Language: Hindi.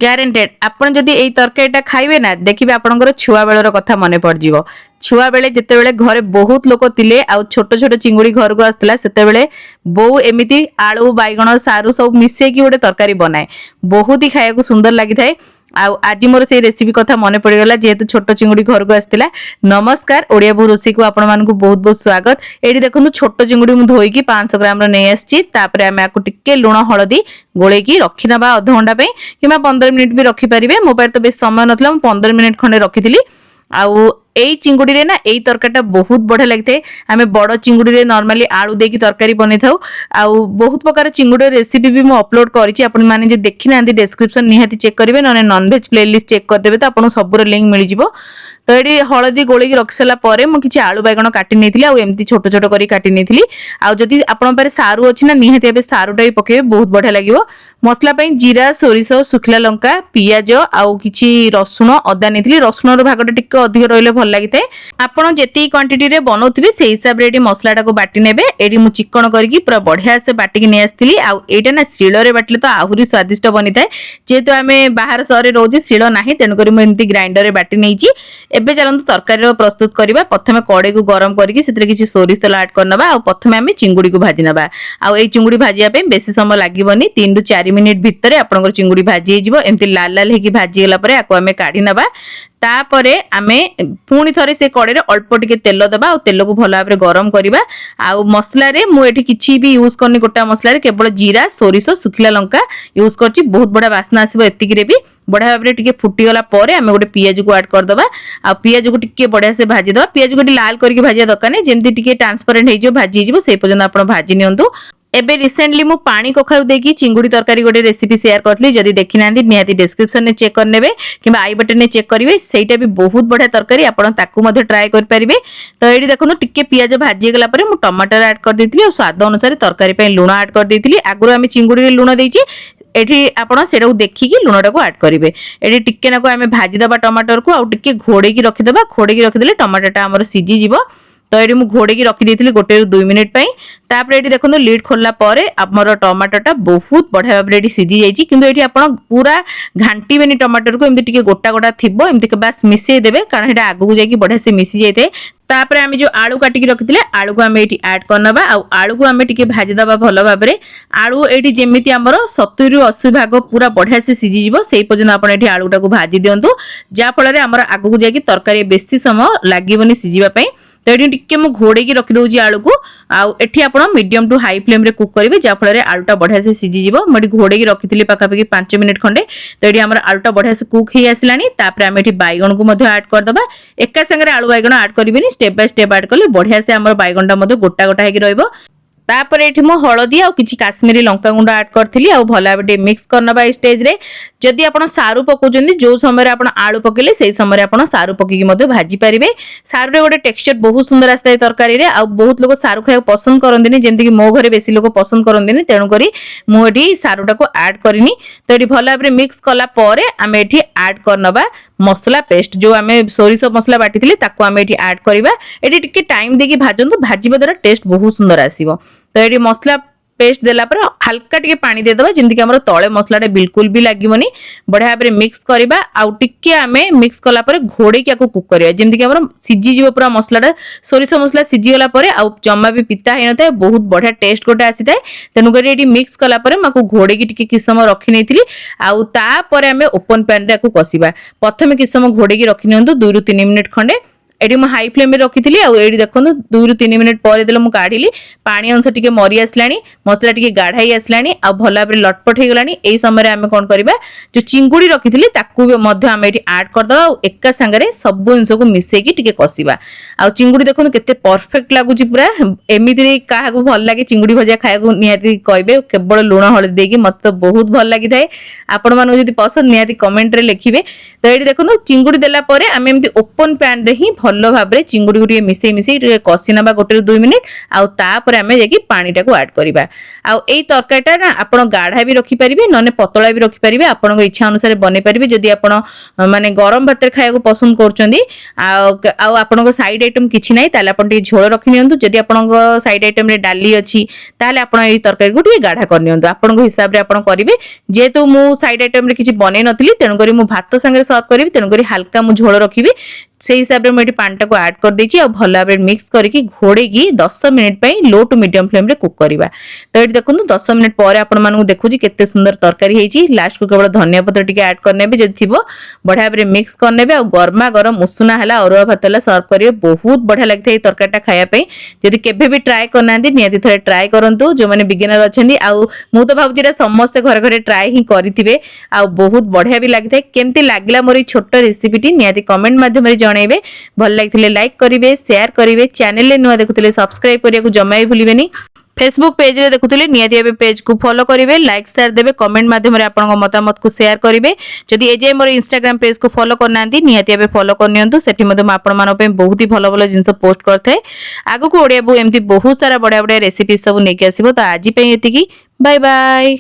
ग्यारेंटेड आपण जदि एई तरकारीटा खाइबे ना देखिबे आपनकर छुआ बेलर कथा मने पड़ जिवो। छुआ बेले जेते बेले घरे बहुत लोक थिले आ छोट छोट चिंगुड़ी घर को आस्तला सेते बेले बो एमिति आलू बाइगण सारू सब मिसे की गोटे तरकारी बनाए बहुत ही खाया को सुंदर लगी थाए। आज मोर से रेसिपी कथा मन पड़गला जेहेतु छोट चिंगुड़ी घर को आसला। नमस्कार ओडिया बो रोसी को आपण मानकु बहुत बहुत स्वागत। एडी देखंतु छोट चिंगुड़ी मु धोई की 500 ग्राम रो नै आछि तापरे आमे आकु टिके लूण हळदी गोळे की रखि नबा आधा घंटा पे किबा 15 मिनिट भी रखि परिबे। मो पार तो बेस समय नथला 15 मिनिट खंडे रखिथिली। आउ एई चिंगुड़ी रे ना एई तरकारीटा बहुत बढ़िया लगथे। आमे बड़ चिंगुड़ी रे नॉर्मली आलू देकी तरकारी बनै थाउ। आउ बहुत प्रकार चिंगुड़ी रेसिपी भी मु अपलोड करिछि आपण माने जे देखि नांदी डिस्क्रिप्शन निहाती चेक करिवे नने नॉनवेज प्लेलिस्ट चेक कर देबे त आपण सबरो लिंक मिलि जिवो। तो एडी हळदी गोळे की रखि सला परे मु किछि आलू बैगण काटि नेथिली आ एमती छोट छोट करी काटि नेथिली। आ जदि आपण पारे सारू अछि ना निहाती एबे सारूटा भी पकेबे बहुत बढ़िया लागिवो। मसला पई जीरा सोरिस सुखला लंका पियाज आउ किछि रसुण अदा नेथिली। रसुण रो भागटा टिके अधिक रहिले भल लागिते। आपण जेती क्वांटिटी रे बनौथिबे सेही हिसाब रे एडी मसलाटा को बाटी नेबे। एडी मु चिकन करकी पूरा बढ़िया से बाटी के नै आस्थिली। आ एटा ना शिळ रे बाटले तो आहुरी स्वादिष्ट बनिताय। जेहेतु आमे बाहर शहर रे रोजी शिळ नाही तेनु करी मु एमती ग्राइंडर रे बाटी नेइची। एबे चलंतु तरकारी रो प्रस्तुत करिबा। प्रथमे कड़े को गरम करकी सेतरे किछि सोरिस तेल ऐड करनबा। आ प्रथमे आमे चिंगुड़ी को भाजी नबा। आ एई चिंगुड़ी भाजिया पे बेसी समय लागिबोनी 3 रु 4 मिनिट भितरे आपनकर चिंगुड़ी भाजी हे जिवो। एमती लाल लाल हेकी भाजी गेला परे आको आमे काढी नबा। तापरे आमे पुणी थरे से कड़े रे अल्प टिके तेल दबा आ तेल को भला भाबरे गरम करिबा। आ मसला रे मु एठी किछि भी यूज करनी गोटा मसला रे केवल जीरा सोरिस सुखिला लंका यूज करछि। बहुत बड़ा वासना आसीबो। एतिकी रे भी बढ़िया भाबरे टिके फुटी गला परे आमे गोटे पियाज को ऐड कर दबा। आ पियाज को टिके बढ़िया से भाजी दबा। पियाज को लाल करके भाजिया दरकार नै जेमति टिके ट्रांसपेरेंट हे जो भाजी जिवो से पर्यंत आपण भाजी नियंतु। एबे रिसेंटली मु पानी कखारु देकी चिंगुड़ी तरकारी गोटे रेसिपी शेयर करथली। जदि देखि नांदी निहाती डिस्क्रिप्शन ने चेक करनेबे किबा आई बटन ने चेक करिवे। सेटा भी बहुत बढ़िया तरकारी आपण ताकू मध्ये ट्राई कर परिबे। तो एडी देखंतु टिके पियाज भाजी गेला परे मु टमाटर ऐड कर देथली और स्वाद अनुसार तरकारी पे लूण ऐड कर देथली। आगुरो आमे चिंगुड़ी रे लूण देइची एठी आपण सेटा को देखिकी लूणटा को ऐड करिवे। एठी टिके नाको आमे भाजी दबा टमाटर को आ टिके घोड़े की रखि दबा। घोड़े की रखि देले टमाटरटा हमर सिजी जिवो। तो ये मुझे घोड़े की रखी देती 1 ରୁ 2 मिनिट तापर ये देखो लिड खोलला परे आमर टमाटरटा बहुत बढ़िया भाव सीझी जाइए। किंतु ये पूरा घांटीबेनी टमाटर को एमती टिके गोटा गोटा थिबो एमती बास मिसई देबे कारण ये आगू जाइए बढ़िया से मिसी जाए। तापर आमे जो आलू काटिकी रखिथिले आलू को आमे एठी ऐड करनबा। आ आलू को आमे टिके भाजी दबा भलो भाबरे। आलू एठी जेमिति हमर 70 ରୁ 80 भाग पूरा बढ़िया से सिझी जिवो सेही पर्यंत आपण एठी आलूटा को भाजी दियंतु जा फल रे हमर आगू जाइए तरकारी बेसी समय लागिबोनी सिझिबा पई। तो ये टिके मु घोड़े की रखी दउची आलू को आठी आपण मीडियम टू हाई फ्लेम रे कुक करिवे जा फल रे आलूटा बढ़िया से सिझी जिवो। मडी घोड़े की रखिथिली पाखापाखि 5 मिनिट खंडे। तो ये हमर आलूटा बढ़िया से कुक हे आसलानी। तापर आमे एठी बैगन को मध्ये ऐड कर दबा। एका संगे आलू बैगन ऐड करिवेनी स्टेप बाय स्टेप ऐड करले बढ़िया से हमर बैगनटा मध्ये गोटा गोटा हेकी रहइबो। तापर एठी मो हळदी आ किछि काश्मीरी लंका गुंडा ऐड करथिली आ भला बटे मिक्स करनबा ए स्टेज रे। जदि आपण सारू पकोजंदी जो समय रे आपण आलू पकेले सेही समय रे आपण सारू पकी की मध्ये भाजी परिबे। सारू रे गोटे टेक्सचर बहुत सुंदर आस्ताय तरकारी रे। आ बहुत लोग सारू खाय पसंद करंदिनी जेमति कि मो घरे बेसी लोग पसंद करंदिनी तेनु करी मु एठी सारूटा को ऐड करिनी। तो एठी भला बटे मिक्स कला परे आमे एठी ऐड करनबा मसला पेस्ट जो आमे सोरिस मसला बाटिथिले ताको आमे एठी ऐड करिबा। एठी टिके टाइम देकी भाजंतु भाजीबा द्वारा टेस्ट बहुत सुंदर आसीबो। तो ये मसला पेस्ट देला पर हल्का टिके पानी दे दबा जेमति कि हमर तळे मसलाटा बिल्कुल भी लागिवनी। बढ़िया भाबरे मिक्स करबा आ टिके आमे मिक्स कला पर घोड़े के कुक करबा जेमति कि हमर सिजी जीव पूरा मसलाटा सोरिस मसला सिजी गला पर आ जम्मा भी पिता हे नथाय बहुत बढ़िया टेस्ट गोटे आसीताय। तेनु करी एटी मिक्स कला पर माको घोड़े की टिके किछ समय रखि नेथिली। आ ता पर आमे ओपन पैन रे को कसिबा। प्रथमे किछ समय घोड़े की रखि नियंतु 2 ରୁ 3 मिनिट खंडे। एडी मु हाई फ्लेम में रखिथिली आ एडी देखंतु 2 ରୁ 3 मिनिट पर देले मु काढिली। पानी अंश टिके मरी आसलानी मसला टिके गाढ़ाई आसलानी आ भला बरे लटपट हे गलानी। एई समय रे आमे कोन करबा जो चिंगुड़ी रखिथिली ताकू मध्ये आमे एठी ऐड कर दबा आ एका संगरे सब इंस को मिसई की टिके कसिबा। आ चिंगुड़ी देखंतु केते परफेक्ट लागुची पूरा एमिति काहा को भल लागे चिंगुड़ी भजिया खाया को निहाती कहबे केवल लूण हळदी देकी मत तो बहुत भल लागि थाए। आपण मानु जदि पसंद निहाती कमेंट रे लिखिबे। तो एठी देखंतु चिंगुड़ी देला परे आमे एमिति ओपन पैन रे ही भल भाव चिंगुड़ी को मिसई मिसई कषि ना 1 ରୁ 2 मिनिट आउ तापर आमे जाकि पानी टाको ऐड करबा। आउ एई तरकारीटा ना आपण गाढ़ा भी रखि परिबे नने पतला भी रखि परिबे आपण इच्छा अनुसार बनै परिबे। जदि आपण माने गरम भात खाया को पसंद करचंदी आउ आपण साइड आइटम किछि नै ताले आपण टी झोल रखि नियंतु। जदि आपण साइड आइटम रे डाली अछि ताले आपण एई तरकारी को टी गाढ़ा कर नियंतु आपण हिसाब रे आपण करिवे। जेतु मु साइड आइटम रे किछि बनै नथिली तेनु करी मु भात संगे सर्व करिवि तेनु करी हल्का मु झोल रखिबि से हिसाब रे मैं पानी टाको ऐड कर देछि और भल भाबरे मिक्स करके घोड़े की 10 मिनिट पई लो टू मीडियम फ्लेम रे कुक करबा। तो एठी देखुनु 10 मिनिट पर आपण मानू देखुजी केते सुंदर तरकारी हेछि। लास्ट को केवल धनिया पत्र टिके ऐड करनेबे जदि थिबो बढ़िया भाबरे मिक्स करनेबे और गरमा गरम उषुना हला अरुआ भातला सर्व करिवे। बहुत बढ़िया लागथे ए तरकारीटा खाया पई। जदि केबे भी ट्राई करनांती नियति थरे ट्राई करंतु जो माने बिगिनर अछंदी आउ मु तो भाबुची एटा समस्त घर घरे ट्राई ही करिथिबे आउ बहुत बढ़िया भी लागथे। केमती लागला मोर ई छोट रेसिपीटी नियति कमेंट माध्यम रे जणाइबे। भल लागिथिले लाइक करिवे शेयर करिवे चैनल ले नुआ देखुथिले सब्सक्राइब करिया को जम्मा ही भूलिबेनी। फेसबुक पेज रे देखुथिले नियति एबे पेज को फॉलो करिवे लाइक शेयर देबे कमेंट माध्यम रे आपन मतामत को शेयर करिवे। जदि एजे मोर इंस्टाग्राम पेज को फॉलो करनांती नियति एबे फॉलो करनियंतु। सेठी मध्ये म आपन मानो पे बहुत ही भलो भलो जिंस पोस्ट करथे। आगु को ओडिया बु एमती बहुत सारा बडा बडा रेसिपी सब नेके आसीबो। तो आजि पे एतिकी बाय बाय।